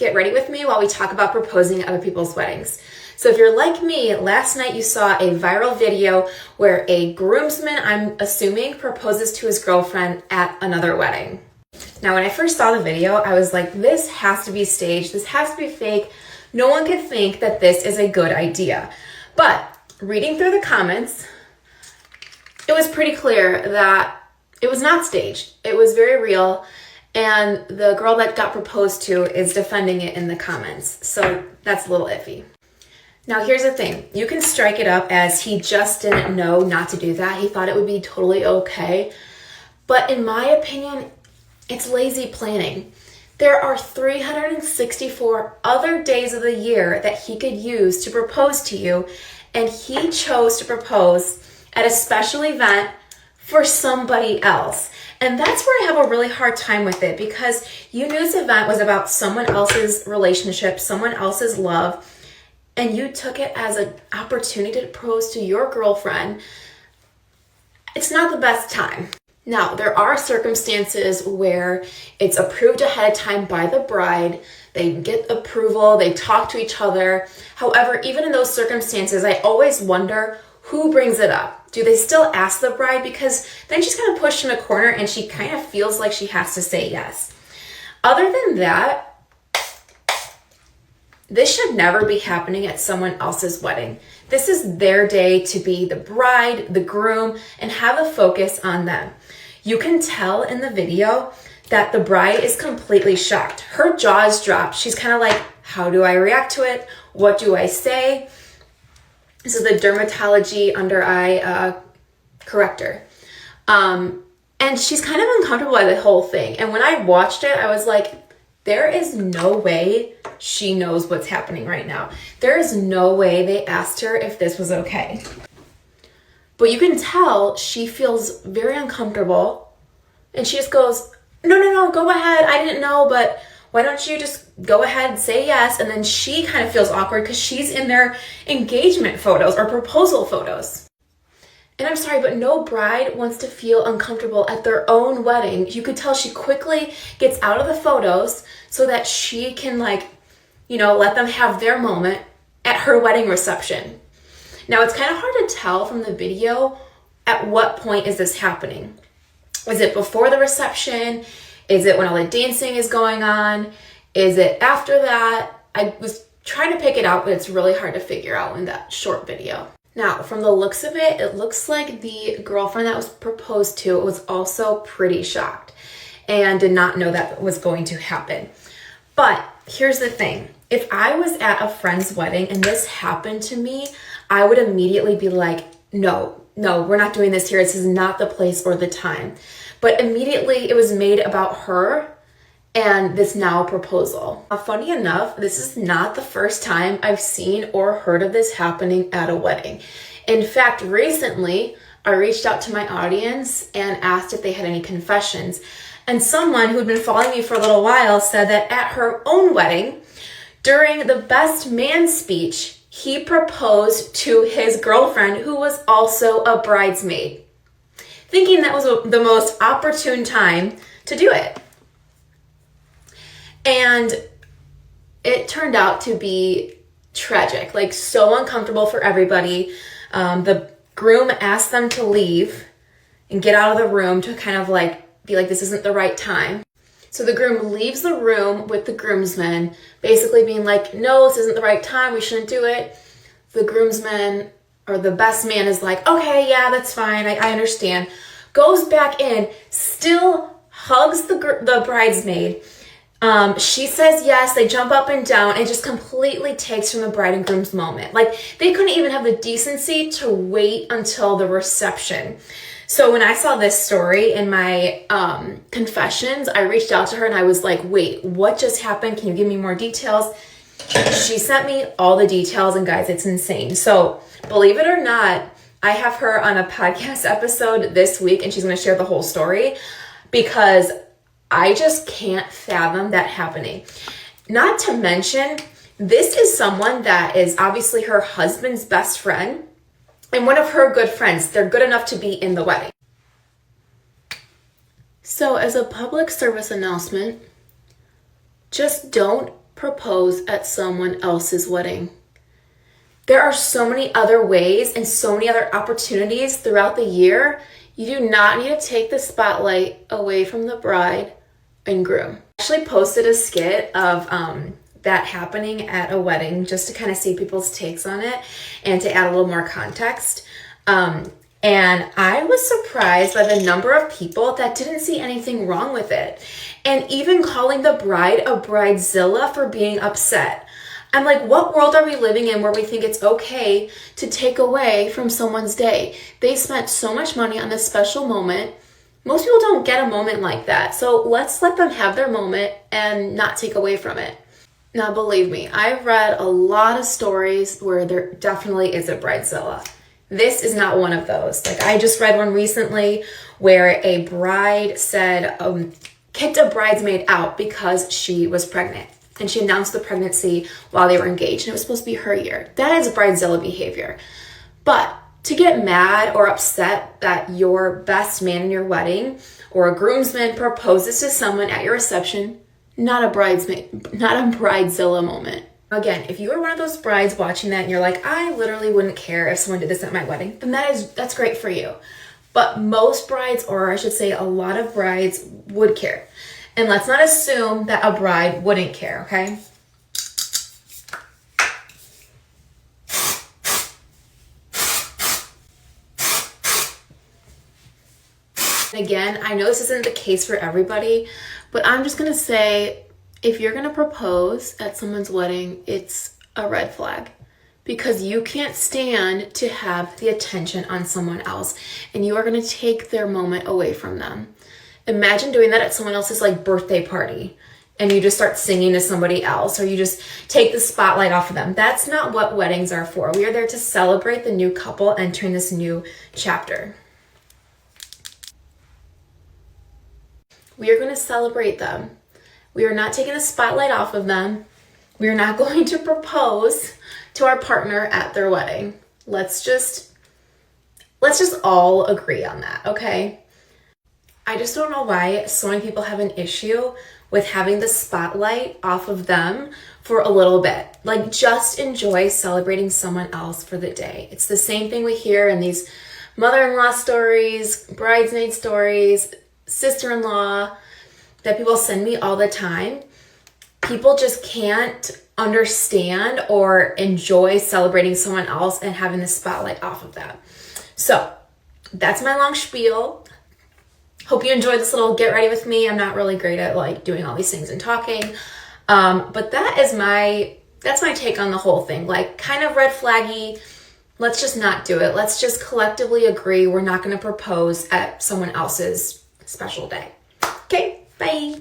get ready with me while we talk about proposing at other people's weddings. So if you're like me, last night you saw a viral video where a groomsman, I'm assuming, proposes to his girlfriend at another wedding. Now, when I first saw the video, I was like, this has to be staged. This has to be fake. No one could think that this is a good idea. But reading through the comments, it was pretty clear that it was not staged. It was very real. And the girl that got proposed to is defending it in the comments. So that's a little iffy. Now, here's the thing. You can strike it up as he just didn't know not to do that. He thought it would be totally okay. But in my opinion, it's lazy planning. There are 364 other days of the year that he could use to propose to you, and he chose to propose at a special event for somebody else. And that's where I have a really hard time with it, because you knew this event was about someone else's relationship, someone else's love, and you took it as an opportunity to propose to your girlfriend. It's not the best time. Now, there are circumstances where it's approved ahead of time by the bride. They get approval, they talk to each other. However, even in those circumstances, I always wonder who brings it up. Do they still ask the bride? Because then she's kind of pushed in a corner and she kind of feels like she has to say yes. Other than that, this should never be happening at someone else's wedding. This is their day to be the bride, the groom, and have a focus on them. You can tell in the video that the bride is completely shocked. Her jaws dropped. She's kind of like, how do I react to it? What do I say? This is the dermatology under eye corrector. And she's kind of uncomfortable by the whole thing. And when I watched it, I was like, there is no way she knows what's happening right now. There is no way they asked her if this was okay. But you can tell she feels very uncomfortable. And she just goes, no, go ahead. I didn't know, but why don't you just go ahead and say yes? And then she kind of feels awkward because she's in their engagement photos or proposal photos. And I'm sorry, but no bride wants to feel uncomfortable at their own wedding. You could tell she quickly gets out of the photos so that she can let them have their moment at her wedding reception. Now, it's kind of hard to tell from the video at what point is this happening. Is it before the reception? Is it when all the dancing is going on? Is it after that? I was trying to pick it out, but it's really hard to figure out in that short video. Now, from the looks of it, it looks like the girlfriend that was proposed to was also pretty shocked and did not know that was going to happen. But here's the thing. If I was at a friend's wedding and this happened to me, I would immediately be like, no, we're not doing this here. This is not the place or the time. But immediately it was made about her and this now proposal. Funny enough, this is not the first time I've seen or heard of this happening at a wedding. In fact, recently, I reached out to my audience and asked if they had any confessions. And someone who had been following me for a little while said that at her own wedding, during the best man speech, he proposed to his girlfriend, who was also a bridesmaid, thinking that was the most opportune time to do it. And it turned out to be tragic, so uncomfortable for everybody. The groom asked them to leave and get out of the room to kind of be like, this isn't the right time. So the groom leaves the room with the groomsmen, basically being like, no, this isn't the right time. We shouldn't do it. The groomsman or the best man is like, okay, yeah, that's fine. I understand. Goes back in, still hugs the bridesmaid. She says yes, they jump up and down, and just completely takes from the bride and groom's moment. They couldn't even have the decency to wait until the reception. So when I saw this story in my confessions, I reached out to her and I was like, wait, what just happened? Can you give me more details? She sent me all the details, and guys, it's insane. So believe it or not, I have her on a podcast episode this week, and she's going to share the whole story, because I just can't fathom that happening. Not to mention, this is someone that is obviously her husband's best friend and one of her good friends. They're good enough to be in the wedding. So as a public service announcement, just don't propose at someone else's wedding. There are so many other ways and so many other opportunities throughout the year. You do not need to take the spotlight away from the bride and groom. I actually posted a skit of that happening at a wedding just to kind of see people's takes on it and to add a little more context. And I was surprised by the number of people that didn't see anything wrong with it. And even calling the bride a bridezilla for being upset. I'm like, what world are we living in where we think it's okay to take away from someone's day? They spent so much money on this special moment. Most people don't get a moment like that. So let's let them have their moment and not take away from it. Now, believe me, I've read a lot of stories where there definitely is a bridezilla. This is not one of those. Like, I just read one recently where a bride said, kicked a bridesmaid out because she was pregnant. And she announced the pregnancy while they were engaged. And it was supposed to be her year. That is bridezilla behavior. But to get mad or upset that your best man in your wedding or a groomsman proposes to someone at your reception, not a bridezilla moment. Again, if you are one of those brides watching that and you're like, I literally wouldn't care if someone did this at my wedding, then that's great for you. But most brides, or I should say a lot of brides, would care. And let's not assume that a bride wouldn't care, okay? Again, I know this isn't the case for everybody, but I'm just gonna say, if you're gonna propose at someone's wedding, it's a red flag because you can't stand to have the attention on someone else and you are gonna take their moment away from them. Imagine doing that at someone else's like birthday party and you just start singing to somebody else or you just take the spotlight off of them. That's not what weddings are for. We are there to celebrate the new couple entering this new chapter. We are gonna celebrate them. We are not taking the spotlight off of them. We are not going to propose to our partner at their wedding. Let's just all agree on that, okay? I just don't know why so many people have an issue with having the spotlight off of them for a little bit. Like, just enjoy celebrating someone else for the day. It's the same thing we hear in these mother-in-law stories, bridesmaid stories, sister-in-law, that people send me all the time. People just can't understand or enjoy celebrating someone else and having the spotlight off of them. So that's my long spiel. Hope you enjoyed this little get ready with me. I'm not really great at like doing all these things and talking. But that's my take on the whole thing. Like, kind of red flaggy. Let's just not do it. Let's just collectively agree we're not going to propose at someone else's special day. Okay, bye.